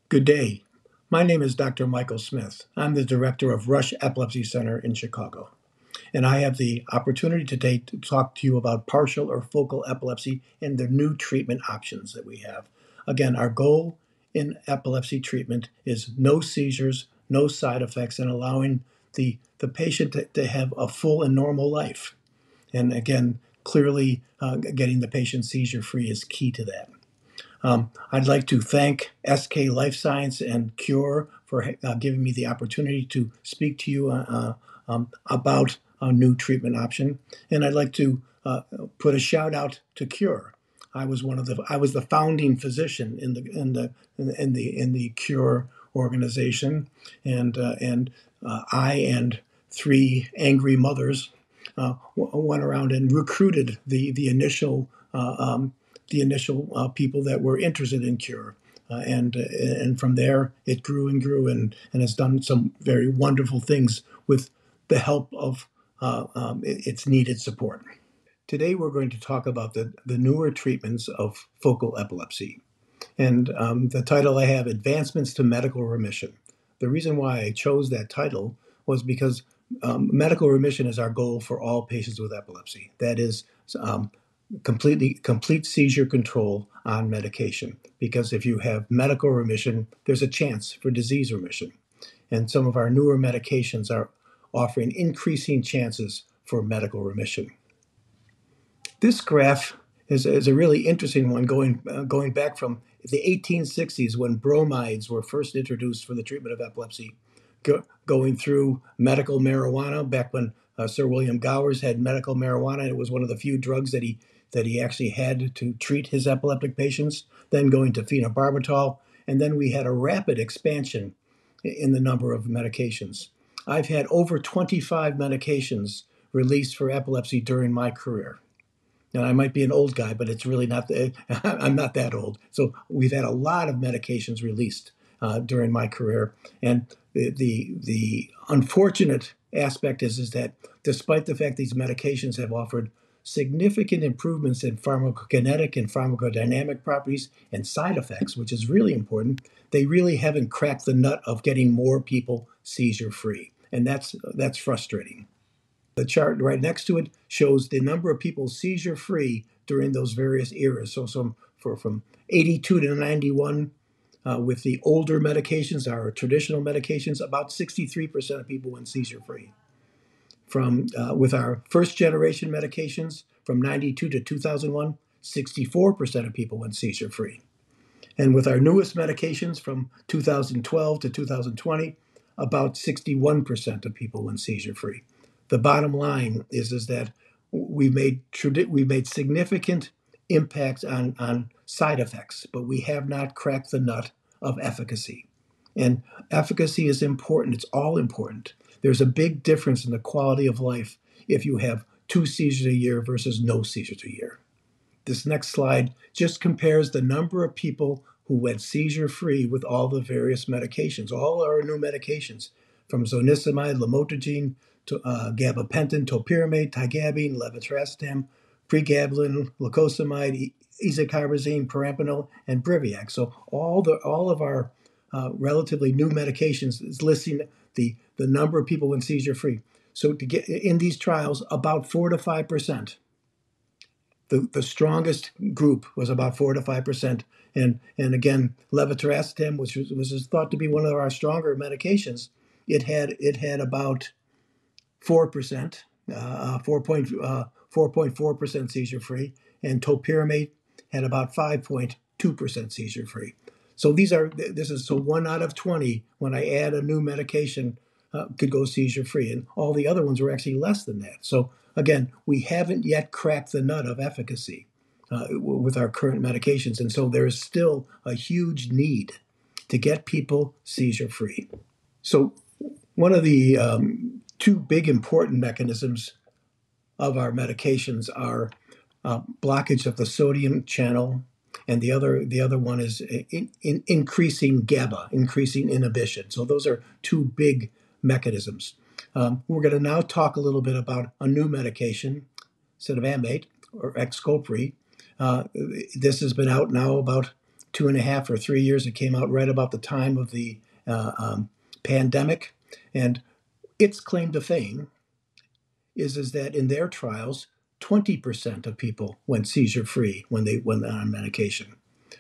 Good day. My name is Dr. Michael Smith. I'm the director of Rush Epilepsy Center in Chicago. And I have the opportunity today to talk to you about partial or focal epilepsy and the new treatment options that we have. Again, our goal in epilepsy treatment is no seizures, no side effects, and allowing the patient to have a full and normal life. And again, clearly getting the patient seizure free is key to that. I'd like to thank SK Life Science and CURE for giving me the opportunity to speak to you about a new treatment option. And I'd like to put a shout out to CURE. I was the founding physician in the CURE organization, and I and three angry mothers went around and recruited the initial people that were interested in CURE. And from there, it grew and grew and has done some very wonderful things with the help of its needed support. Today, we're going to talk about the newer treatments of focal epilepsy. And the title I have, Advancements to Medical Remission. The reason why I chose that title was because medical remission is our goal for all patients with epilepsy. That is complete seizure control on medication, because if you have medical remission, there's a chance for disease remission. And some of our newer medications are offering increasing chances for medical remission. This graph is a really interesting one going back from the 1860s, when bromides were first introduced for the treatment of epilepsy, going through medical marijuana back when Sir William Gowers had medical marijuana. It was one of the few drugs that he actually had to treat his epileptic patients, then going to phenobarbital, and then we had a rapid expansion in the number of medications. I've had over 25 medications released for epilepsy during my career. Now, I might be an old guy, but it's really not, I'm not that old. So we've had a lot of medications released during my career. And the unfortunate aspect is that despite the fact these medications have offered significant improvements in pharmacokinetic and pharmacodynamic properties and side effects, which is really important, they really haven't cracked the nut of getting more people seizure-free. And that's frustrating. The chart right next to it shows the number of people seizure-free during those various eras. So from 82 to 91, with the older medications, our traditional medications, about 63% of people went seizure-free. With our first generation medications, from 92 to 2001, 64% of people went seizure-free. And with our newest medications from 2012 to 2020, about 61% of people went seizure-free. The bottom line is that we've made significant impacts on side effects, but we have not cracked the nut of efficacy. And efficacy is important. It's all important. There's a big difference in the quality of life if you have 2 seizures a year versus no seizures a year. This next slide just compares the number of people who went seizure-free with all the various medications, all our new medications, from zonisamide, lamotrigine, to gabapentin, topiramate, tigabine, levetiracetam, pregabalin, lacosamide, ezocarbazine, perampanel, and Briviac. So all of our relatively new medications is listing the number of people when seizure-free. So to get in these trials, about 4 to 5%. The strongest group was about 4 to 5%. And again, levetiracetam, which was thought to be one of our stronger medications, it had about 4%, 4.4% seizure-free, and topiramate had about 5.2% seizure-free. So this is 1 out of 20 when I add a new medication could go seizure-free, and all the other ones were actually less than that. So again, we haven't yet cracked the nut of efficacy with our current medications, and so there is still a huge need to get people seizure-free. So one of the 2 big important mechanisms of our medications are blockage of the sodium channel, and the other one is increasing GABA, increasing inhibition. So those are 2 big mechanisms. We're going to now talk a little bit about a new medication, Cenobamate or Xcopri. This has been out now about 2.5 or 3 years. It came out right about the time of the pandemic. And its claim to fame is that in their trials, 20% of people went seizure-free when they went on medication.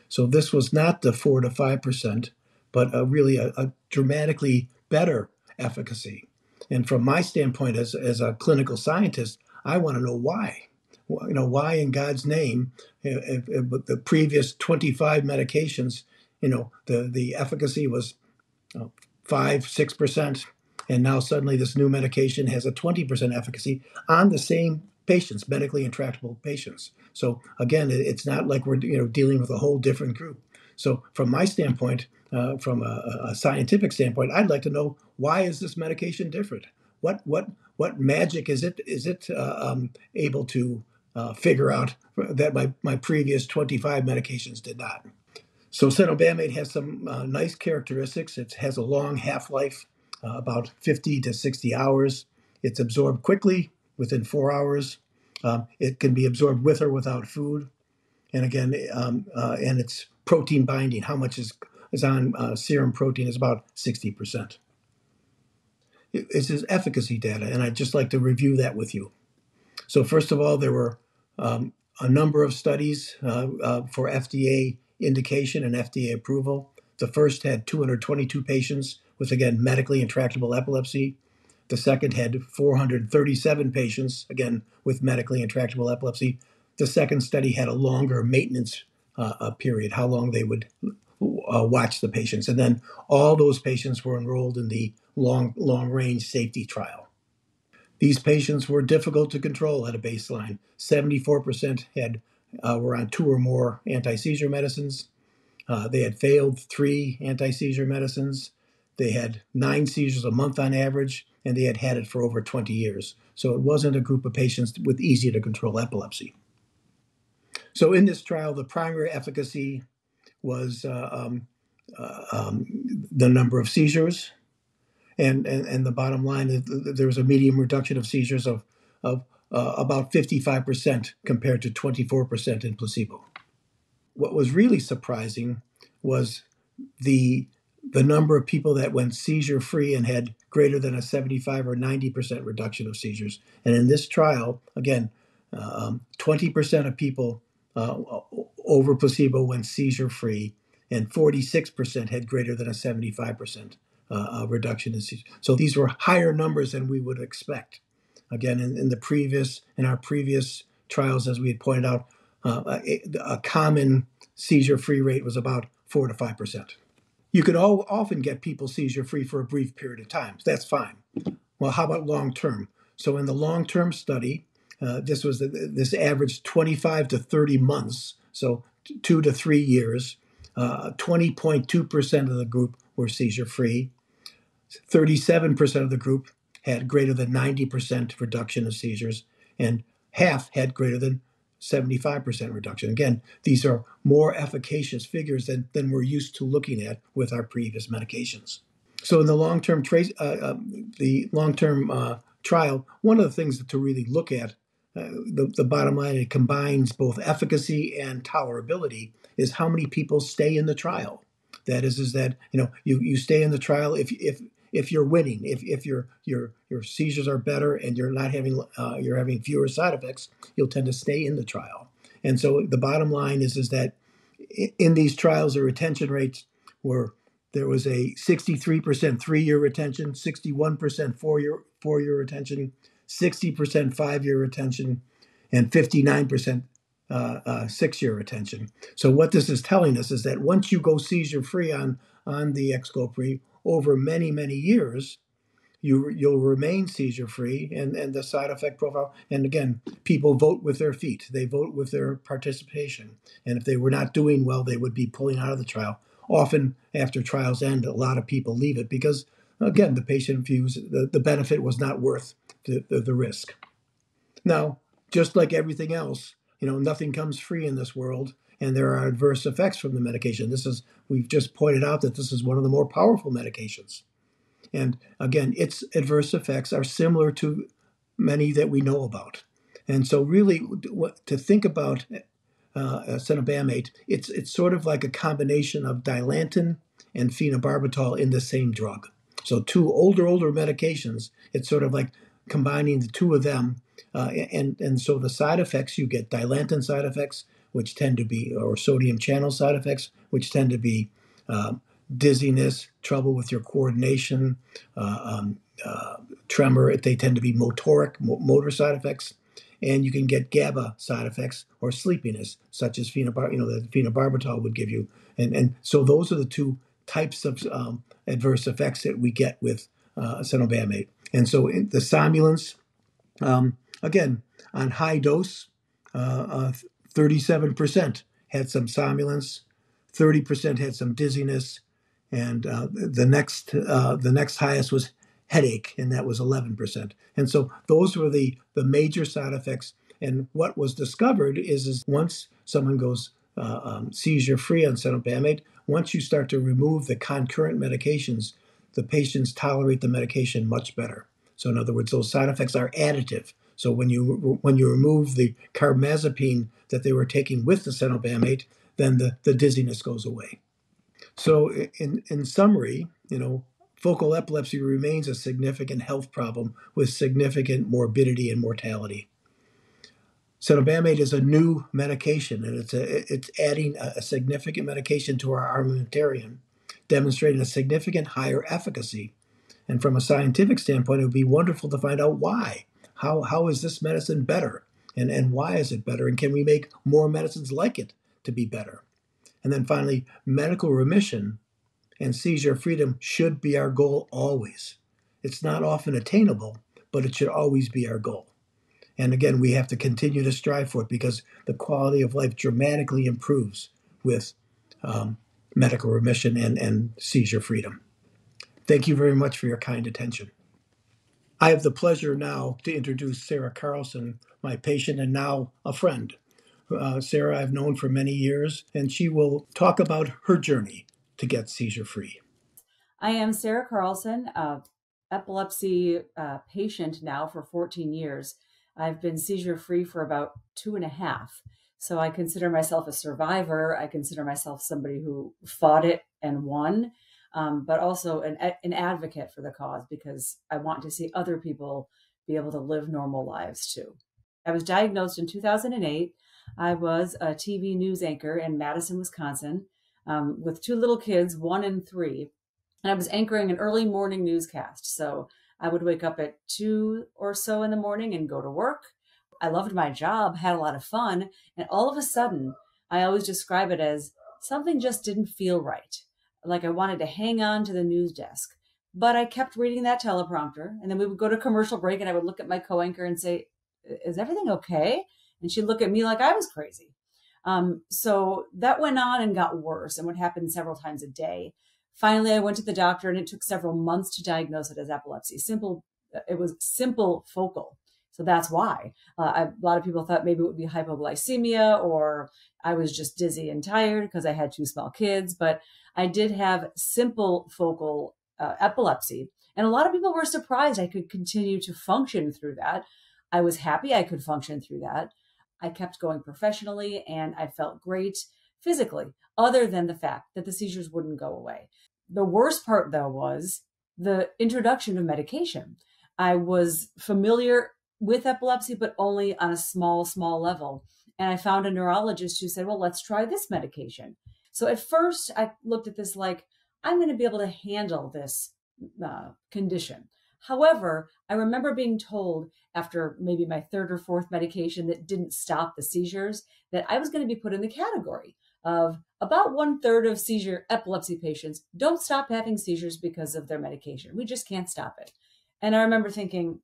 So this was not the 4 to 5%, but really a dramatically better efficacy. And from my standpoint as a clinical scientist, I want to know why. Why in God's name, if the previous 25 medications, the efficacy was 5-6%, and now suddenly this new medication has a 20% efficacy on the same patients, medically intractable patients. So again, it's not like we're dealing with a whole different group. So from my standpoint, from a scientific standpoint, I'd like to know, why is this medication different? What magic is it able to figure out that my previous 25 medications did not? So cenobamate has some nice characteristics. It has a long half-life, about 50 to 60 hours. It's absorbed quickly, within 4 hours. It can be absorbed with or without food. And again, and it's protein binding. How much is on serum protein is about 60%. This is efficacy data, and I'd just like to review that with you. So first of all, there were a number of studies for FDA indication and FDA approval. The first had 222 patients with, again, medically intractable epilepsy. The second had 437 patients, again, with medically intractable epilepsy. The second study had a longer maintenance period, how long they would watch the patients. And then all those patients were enrolled in the long-range safety trial. These patients were difficult to control at a baseline. 74% were on 2 or more anti-seizure medicines. They had failed 3 anti-seizure medicines. They had 9 seizures a month on average, and they had had it for over 20 years. So it wasn't a group of patients with easy-to-control epilepsy. So in this trial, the primary efficacy was the number of seizures, and the bottom line is there was a median reduction of seizures of about 55% compared to 24% in placebo. What was really surprising was the number of people that went seizure-free and had greater than a 75 or 90% reduction of seizures. And in this trial, again, 20% of people over placebo went seizure-free, and 46% had greater than a 75% reduction in seizures. So these were higher numbers than we would expect. Again, in our previous trials, as we had pointed out, a common seizure-free rate was about 4 to 5%. You can often get people seizure-free for a brief period of time. That's fine. Well, how about long-term? So in the long-term study, this averaged 25 to 30 months, so 2 to 3 years. 20.2% of the group were seizure-free. 37% of the group had greater than 90% reduction of seizures, and half had greater than 75% reduction. Again, these are more efficacious figures than we're used to looking at with our previous medications. So in the long-term trial, one of the things to really look at, the bottom line, it combines both efficacy and tolerability, is how many people stay in the trial. That is that you stay in the trial if you're winning, if your seizures are better and you're having fewer side effects, you'll tend to stay in the trial. And so the bottom line is that in these trials, the retention rates there was a 63% 3-year retention, 61% 4-year retention, 60% 5-year retention, and 59% 6-year retention. So what this is telling us is that once you go seizure-free on the Xcopri over many, many years, you'll remain seizure-free, and the side effect profile. And again, people vote with their feet. They vote with their participation. And if they were not doing well, they would be pulling out of the trial. Often, after trials end, a lot of people leave it because, again, the patient views the benefit was not worth the risk. Now, just like everything else, nothing comes free in this world, and there are adverse effects from the medication. We've just pointed out that this is one of the more powerful medications. And again, its adverse effects are similar to many that we know about. And so really, to think about Cenobamate, it's sort of like a combination of Dilantin and phenobarbital in the same drug. So two older medications. It's sort of like combining the two of them, and so the side effects, you get Dilantin side effects, which tend to be, or sodium channel side effects, which tend to be dizziness, trouble with your coordination, tremor. They tend to be motor side effects. And you can get GABA side effects or sleepiness, such as that phenobarbital would give you. And so those are the two types of adverse effects that we get with cenobamate. And so the somnolence, again, on high dose, 37% had some somnolence, 30% had some dizziness, and the next highest was headache, and that was 11%. And so those were the major side effects. And what was discovered is once someone goes seizure-free on cenobamate, once you start to remove the concurrent medications, the patients tolerate the medication much better. So in other words, those side effects are additive. So when you remove the carbamazepine that they were taking with the cenobamate, then the dizziness goes away. So in summary, focal epilepsy remains a significant health problem with significant morbidity and mortality. Cenobamate is a new medication, and it's adding a significant medication to our armamentarium, demonstrating a significant higher efficacy. And from a scientific standpoint, it would be wonderful to find out why. How is this medicine better? And why is it better? And can we make more medicines like it to be better? And then finally, medical remission and seizure freedom should be our goal always. It's not often attainable, but it should always be our goal. And again, we have to continue to strive for it because the quality of life dramatically improves with medical remission and seizure freedom. Thank you very much for your kind attention. I have the pleasure now to introduce Sarah Carlson, my patient and now a friend. Sarah I've known for many years, and she will talk about her journey to get seizure-free. I am Sarah Carlson, epilepsy patient now for 14 years. I've been seizure-free for about 2.5. So I consider myself a survivor. I consider myself somebody who fought it and won, but also an advocate for the cause because I want to see other people be able to live normal lives too. I was diagnosed in 2008. I was a TV news anchor in Madison, Wisconsin, with 2 little kids, 1 and 3. And I was anchoring an early morning newscast. So I would wake up at 2 or so in the morning and go to work. I loved my job, had a lot of fun. And all of a sudden, I always describe it as something just didn't feel right. Like I wanted to hang on to the news desk. But I kept reading that teleprompter. And then we would go to commercial break and I would look at my co-anchor and say, is everything okay? And she'd look at me like I was crazy. So that went on and got worse and would happen several times a day. Finally, I went to the doctor and it took several months to diagnose it as epilepsy. It was simple focal. So that's why. A lot of people thought maybe it would be hypoglycemia or I was just dizzy and tired because I had 2 small kids. But I did have simple focal epilepsy. And a lot of people were surprised I could continue to function through that. I was happy I could function through that. I kept going professionally and I felt great physically, other than the fact that the seizures wouldn't go away. The worst part, though, was the introduction of medication. I was familiar with epilepsy, but only on a small level. And I found a neurologist who said, well, let's try this medication. So at first I looked at this like, I'm going to be able to handle this condition. However, I remember being told after maybe my 3rd or 4th medication that didn't stop the seizures, that I was going to be put in the category of about 1/3 of seizure epilepsy patients don't stop having seizures because of their medication. We just can't stop it. And I remember thinking,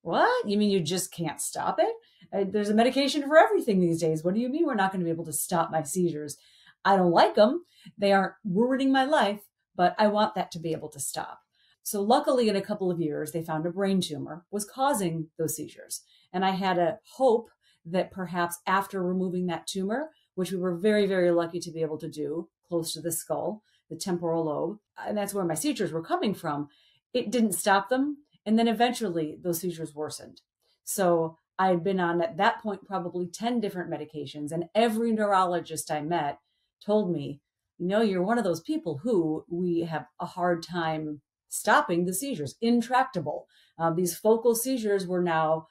what? You mean you just can't stop it? There's a medication for everything these days. What do you mean we're not going to be able to stop my seizures? I don't like them. They aren't ruining my life, but I want that to be able to stop. So luckily, in a couple of years, they found a brain tumor was causing those seizures. And I had a hope that perhaps after removing that tumor, which we were very, very lucky to be able to do close to the skull, the temporal lobe, and that's where my seizures were coming from, it didn't stop them. And then eventually those seizures worsened. So I had been on at that point probably 10 different medications, and every neurologist I met told me, you're one of those people who we have a hard time stopping the seizures, intractable. These focal seizures were now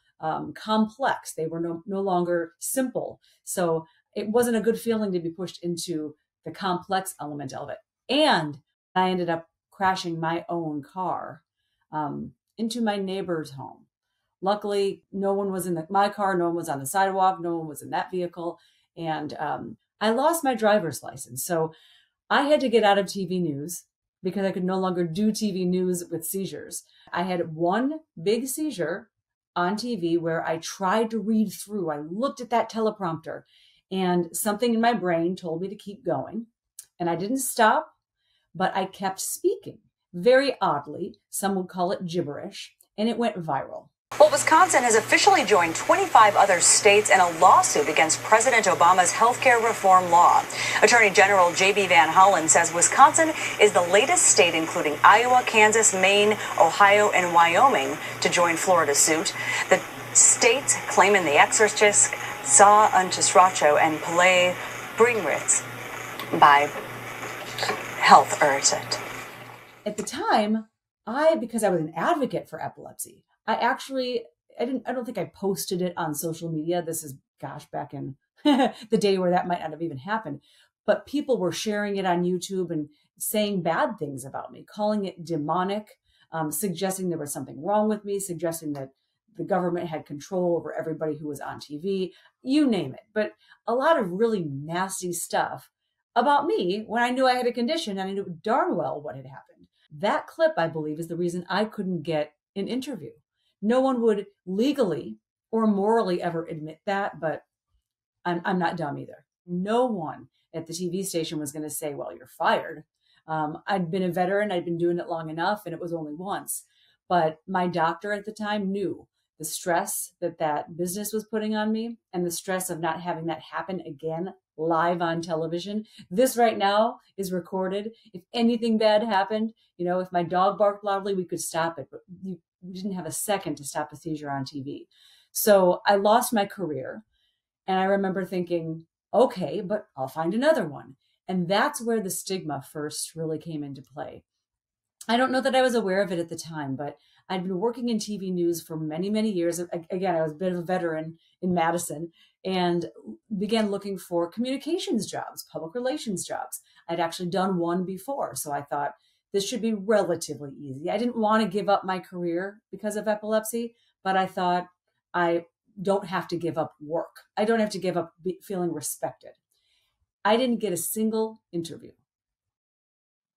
complex. They were no longer simple. So it wasn't a good feeling to be pushed into the complex element of it. And I ended up crashing my own car into my neighbor's home. Luckily, no one was in my car. No one was on the sidewalk. No one was in that vehicle. And I lost my driver's license. So I had to get out of TV news because I could no longer do TV news with seizures. I had one big seizure on TV where I tried to read through. I looked at that teleprompter and something in my brain told me to keep going. And I didn't stop, but I kept speaking. Very oddly, some would call it gibberish, and it went viral. Well, Wisconsin has officially joined 25 other states in a lawsuit against President Obama's healthcare reform law. Attorney General J.B. Van Hollen says Wisconsin is the latest state, including Iowa, Kansas, Maine, Ohio, and Wyoming, to join Florida's suit. The states claiming the exorcist saw unto Sracho and Pele Bringritz by health urgent. At the time, because I was an advocate for epilepsy, I don't think I posted it on social media. This is, back in the day where that might not have even happened. But people were sharing it on YouTube and saying bad things about me, calling it demonic, suggesting there was something wrong with me, suggesting that the government had control over everybody who was on TV, you name it. But a lot of really nasty stuff about me when I knew I had a condition and I knew darn well what had happened. That clip, I believe, is the reason I couldn't get an interview. No one would legally or morally ever admit that, but I'm not dumb either. No one at the TV station was going to say, well, you're fired. I'd been a veteran. I'd been doing it long enough, and it was only once. But my doctor at the time knew the stress that business was putting on me and the stress of not having that happen again live on television. This right now is recorded. If anything bad happened, if my dog barked loudly, we could stop it, but we didn't have a second to stop a seizure on TV. So I lost my career. And I remember thinking, okay, but I'll find another one. And that's where the stigma first really came into play. I don't know that I was aware of it at the time, but I'd been working in TV news for many, many years. Again, I was a bit of a veteran in Madison and began looking for communications jobs, public relations jobs. I'd actually done one before. So I thought this should be relatively easy. I didn't want to give up my career because of epilepsy, but I thought I don't have to give up work. I don't have to give up feeling respected. I didn't get a single interview.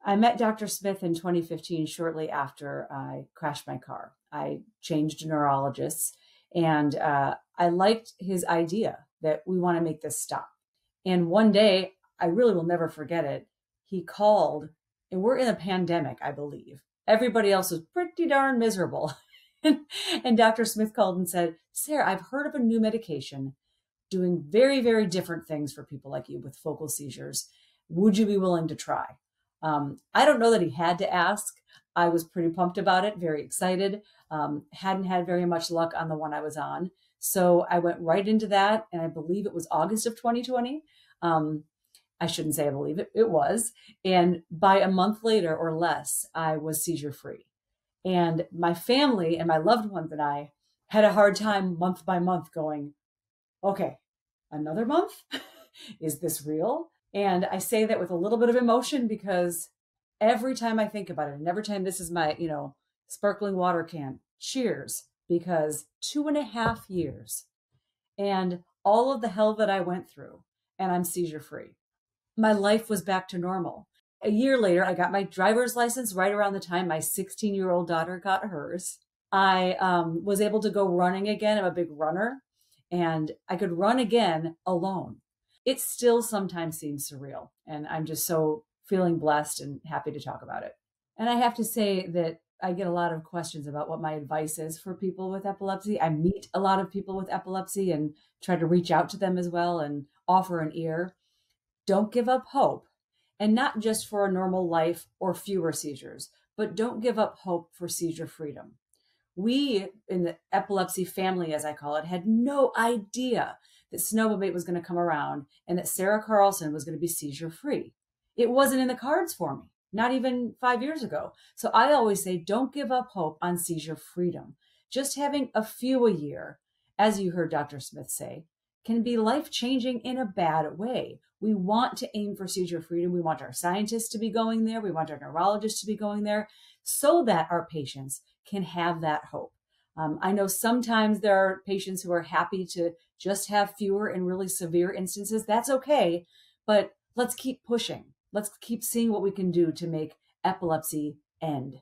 I met Dr. Smith in 2015, shortly after I crashed my car. I changed neurologists, and I liked his idea that we want to make this stop. And one day, I really will never forget it, he called, and we're in a pandemic, I believe. Everybody else was pretty darn miserable. And Dr. Smith called and said, Sarah, I've heard of a new medication doing very, very different things for people like you with focal seizures. Would you be willing to try? I don't know that he had to ask. I was pretty pumped about it, very excited. Hadn't had very much luck on the one I was on. So I went right into that. And I believe it was August of 2020. I shouldn't say I believe it. It was. And by a month later or less, I was seizure free. And my family and my loved ones and I had a hard time month by month going, okay, another month? Is this real? And I say that with a little bit of emotion because every time I think about it, and every time this is my, sparkling water can, cheers, because 2.5 years and all of the hell that I went through, and I'm seizure free. My life was back to normal. A year later, I got my driver's license right around the time my 16-year-old daughter got hers. I was able to go running again. I'm a big runner, and I could run again alone. It still sometimes seems surreal, and I'm just so feeling blessed and happy to talk about it. And I have to say that I get a lot of questions about what my advice is for people with epilepsy. I meet a lot of people with epilepsy and try to reach out to them as well and offer an ear. Don't give up hope, and not just for a normal life or fewer seizures, but don't give up hope for seizure freedom. We in the epilepsy family, as I call it, had no idea that Cenobamate was going to come around and that Sarah Carlson was going to be seizure free. It wasn't in the cards for me, not even 5 years ago. So I always say, don't give up hope on seizure freedom. Just having a few a year, as you heard Dr. Smith say, can be life-changing in a bad way. We want to aim for seizure freedom. We want our scientists to be going there. We want our neurologists to be going there so that our patients can have that hope. I know sometimes there are patients who are happy to just have fewer and really severe instances. That's okay, but let's keep pushing. Let's keep seeing what we can do to make epilepsy end.